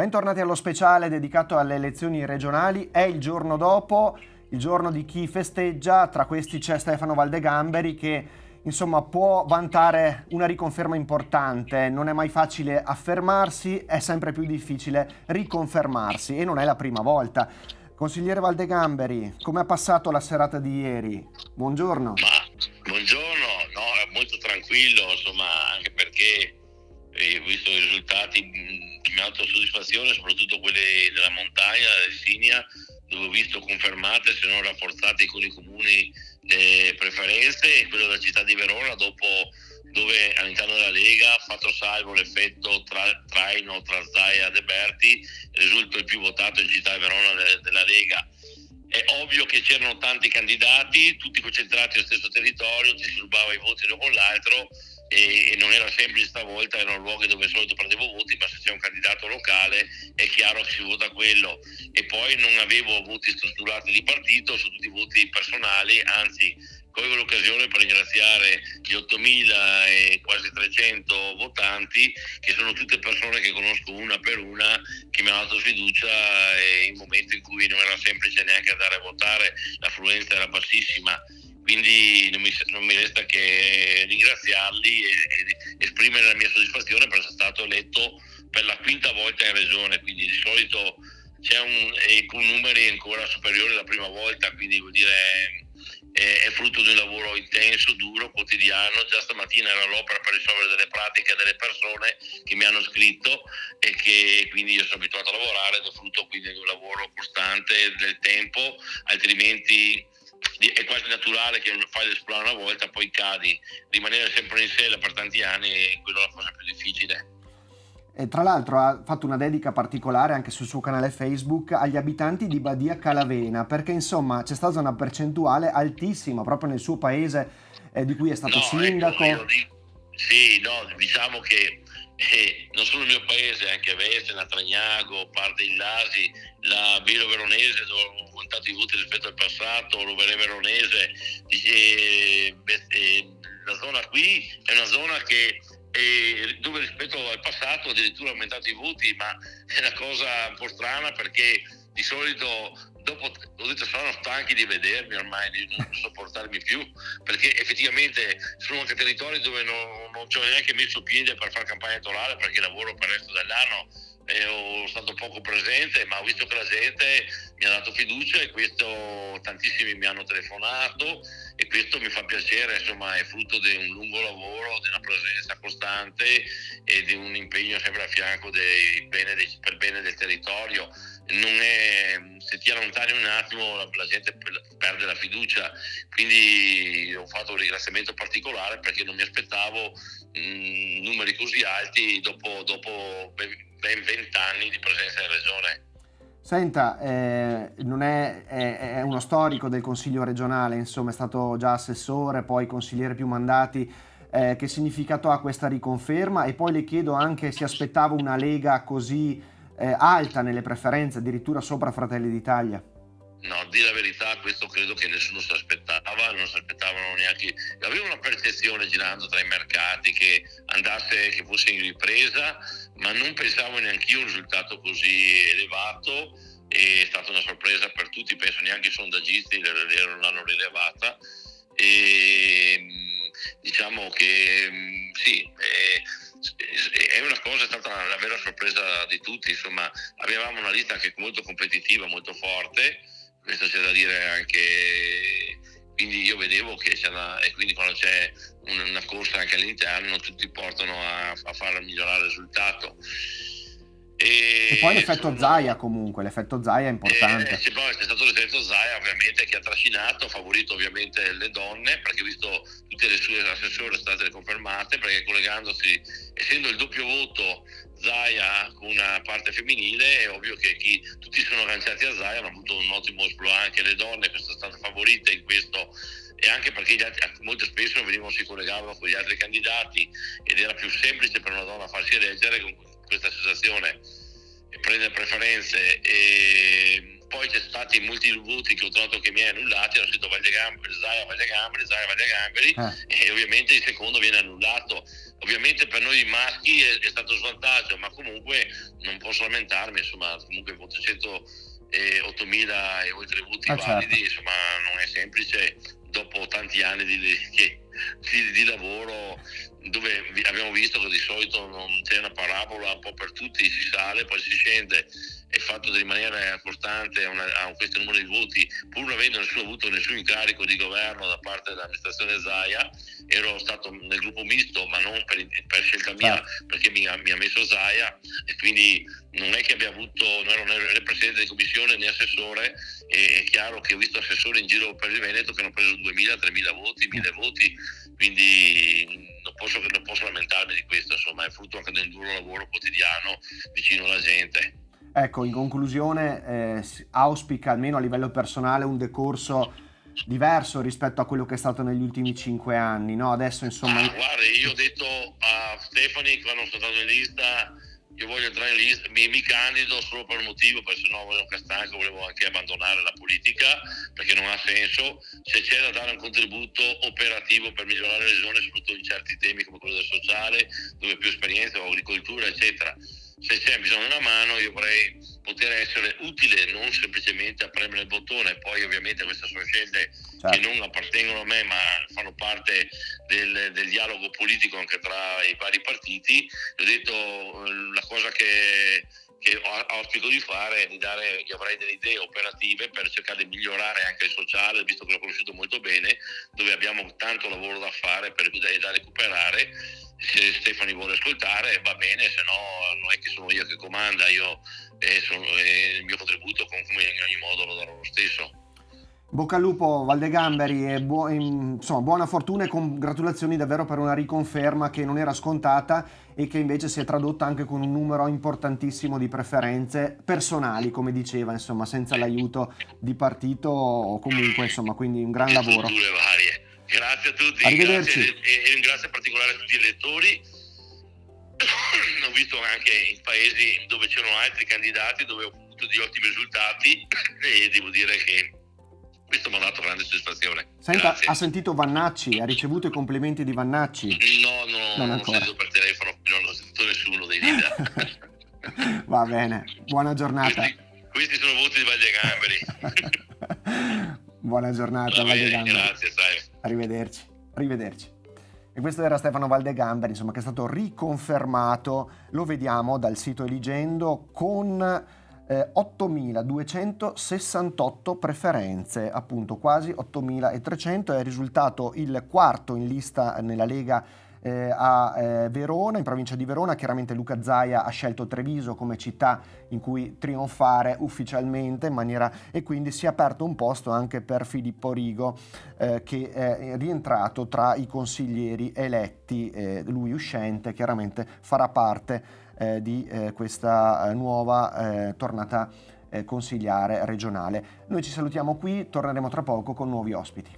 Bentornati allo speciale dedicato alle elezioni regionali. È il giorno dopo, il giorno di chi festeggia. Tra questi c'è Stefano Valdegamberi che insomma può vantare una riconferma importante. Non è mai facile affermarsi, è sempre più difficile riconfermarsi e non è la prima volta. Consigliere Valdegamberi, come ha passato la serata di ieri? Buongiorno. Buongiorno, no, è molto tranquillo, insomma, anche perché ho visto i risultati che mi hanno dato soddisfazione, soprattutto quelli della montagna, dell'Essinia, dove ho visto confermate, se non rafforzate, con i comuni le preferenze, e quello della città di Verona, dove all'interno della Lega, fatto salvo l'effetto traino tra Zaia e De Berti, risulta il più votato in città di Verona della Lega. È ovvio che c'erano tanti candidati, tutti concentrati allo stesso territorio, ci si rubava i voti uno con l'altro e non era semplice stavolta, erano luoghi dove di solito prendevo voti, ma se c'è un candidato locale è chiaro che si vota quello. E poi non avevo voti strutturati di partito, sono tutti voti personali, anzi colgo l'occasione per ringraziare gli 8.000 e quasi 300 votanti, che sono tutte persone che conosco una per una, che mi hanno dato fiducia in momenti in cui non era semplice neanche andare a votare, l'affluenza era bassissima. Quindi non mi resta che ringraziarli e esprimere la mia soddisfazione per essere stato eletto per la quinta volta in regione. Quindi di solito c'è con numeri ancora superiori alla prima volta, quindi vuol dire è frutto di un lavoro intenso, duro, quotidiano. Già stamattina ero all'opera per risolvere delle pratiche delle persone che mi hanno scritto e che quindi io sono abituato a lavorare, ed è frutto quindi di un lavoro costante del tempo, altrimenti è quasi naturale che fai l'esplorare una volta, poi cadi. Rimanere sempre in sella per tanti anni è quello la cosa più difficile. E tra l'altro ha fatto una dedica particolare anche sul suo canale Facebook agli abitanti di Badia Calavena, perché insomma c'è stata una percentuale altissima proprio nel suo paese di cui è stato sindaco. Diciamo che non solo il mio paese, anche Vesena, Tragnago, parte di Lasi, la Vilo Veronese, dove ho contato i voti rispetto al passato, Rovere Veronese, la zona qui è una zona che dove rispetto al passato addirittura ha aumentato i voti, ma è una cosa un po' strana, perché di solito dopo ho detto saranno stanchi di vedermi ormai, di non sopportarmi più, perché effettivamente sono anche territori dove non ci ho neanche messo piede per fare campagna elettorale, perché lavoro per il resto dell'anno e ho stato poco presente, ma ho visto che la gente mi ha dato fiducia e questo tantissimi mi hanno telefonato, e questo mi fa piacere. Insomma, è frutto di un lungo lavoro, di una presenza costante e di un impegno sempre a fianco per il bene del territorio. Se ti allontani un attimo la gente perde la fiducia, quindi ho fatto un ringraziamento particolare perché non mi aspettavo numeri così alti dopo ben 20 anni di presenza in regione. Senta, non è uno storico del Consiglio regionale, insomma è stato già assessore, poi consigliere più mandati. Che significato ha questa riconferma? E poi le chiedo anche se aspettava una Lega così alta nelle preferenze, addirittura sopra Fratelli d'Italia. No, a dire la verità, questo credo che nessuno si aspettava, non si aspettavano neanche. Avevo una percezione girando tra i mercati che fosse in ripresa, ma non pensavo neanche io a un risultato così elevato. È stata una sorpresa per tutti, penso neanche i sondaggisti l'hanno rilevata. E diciamo che sì, è una cosa, è stata la vera sorpresa di tutti. Insomma, avevamo una lista anche molto competitiva, molto forte, questo c'è da dire anche, quindi io vedevo che e quindi quando c'è una corsa anche all'interno tutti portano a far migliorare il risultato. E poi l'effetto Zaia, comunque, l'effetto Zaia è importante. C'è stato l'effetto Zaia, ovviamente, che ha trascinato, ha favorito ovviamente le donne, perché ho visto tutte le sue assessore state confermate, perché collegandosi, essendo il doppio voto Zaia con una parte femminile, è ovvio che tutti sono agganciati a Zaia, hanno avuto un ottimo esploit, anche le donne sono state favorite in questo, e anche perché gli altri molto spesso si collegavano con gli altri candidati ed era più semplice per una donna farsi eleggere con questa sensazione e prendere preferenze. E poi c'è stati molti voti che ho trovato che mi hai annullati, hanno scritto Zaia Valdegamberi, e ovviamente il secondo viene annullato. ovviamente per noi maschi è stato svantaggio, ma comunque non posso lamentarmi, insomma, comunque 8.000 e oltre voti Certo. validi, insomma, non è semplice dopo tanti anni di lavoro, dove abbiamo visto che di solito non c'è una parabola un po' per tutti, si sale, poi si scende, è fatto in maniera costante a questo numero di voti, pur non avendo avuto nessun incarico di governo da parte dell'amministrazione Zaia. Ero stato nel gruppo misto, ma non per scelta mia, perché mi ha messo Zaia, e quindi non è che abbia avuto, non ero né presidente di commissione né assessore. È chiaro che ho visto assessori in giro per il Veneto che hanno preso 2.000, 3.000 voti, 1.000 voti, quindi non posso lamentarmi di questo, insomma, è frutto anche del duro lavoro quotidiano vicino alla gente. Ecco, in conclusione, auspica almeno a livello personale un decorso diverso rispetto a quello che è stato negli ultimi 5 anni, no? Adesso insomma... Guarda, io ho detto a Stefani quando sono stato in lista, io voglio entrare in lista, mi candido solo per un motivo, perché sennò volevo stanco, volevo anche abbandonare la politica, perché non ha senso. Se c'è da dare un contributo operativo per migliorare la regione, soprattutto in certi temi come quello del sociale, dove più esperienza, agricoltura, eccetera, se c'è bisogno di una mano, io vorrei poter essere utile, non semplicemente a premere il bottone. Poi ovviamente queste sono scelte che non appartengono a me, ma fanno parte del dialogo politico anche tra i vari partiti. Ho detto, la cosa che auspico di fare è di dare, io avrei delle idee operative per cercare di migliorare anche il sociale, visto che l'ho conosciuto molto bene, dove abbiamo tanto lavoro da fare da recuperare. Se Stefani vuole ascoltare va bene, se no non è che sono io che comanda, il mio contributo come in ogni modo lo darò lo stesso. Bocca al lupo Valdegamberi e insomma, buona fortuna e congratulazioni davvero per una riconferma che non era scontata e che invece si è tradotta anche con un numero importantissimo di preferenze personali, come diceva, insomma, senza l'aiuto di partito o comunque, insomma, quindi un gran lavoro. Varie. Grazie a tutti, Arrivederci. Grazie, e ringrazio in particolare tutti gli elettori. Ho visto anche in paesi dove c'erano altri candidati, dove ho avuto degli ottimi risultati e devo dire che questo mi ha dato grande soddisfazione. Senta, Grazie. ha sentito Vannacci? Ha ricevuto i complimenti di Vannacci? No, non ho sentito per telefono, non ho sentito nessuno dei leader. Va bene, buona giornata. Questi sono voti di Valdegamberi. Buona giornata, Valdegamberi. Grazie, sai. Arrivederci. E questo era Stefano Valdegamberi, insomma, che è stato riconfermato, lo vediamo dal sito Eligendo, con 8.268 preferenze, appunto quasi 8.300, è risultato il quarto in lista nella Lega a Verona, in provincia di Verona. Chiaramente Luca Zaia ha scelto Treviso come città in cui trionfare ufficialmente in maniera, e quindi si è aperto un posto anche per Filippo Rigo, che è rientrato tra i consiglieri eletti, lui uscente chiaramente farà parte di questa nuova tornata consigliare regionale. Noi ci salutiamo qui, torneremo tra poco con nuovi ospiti.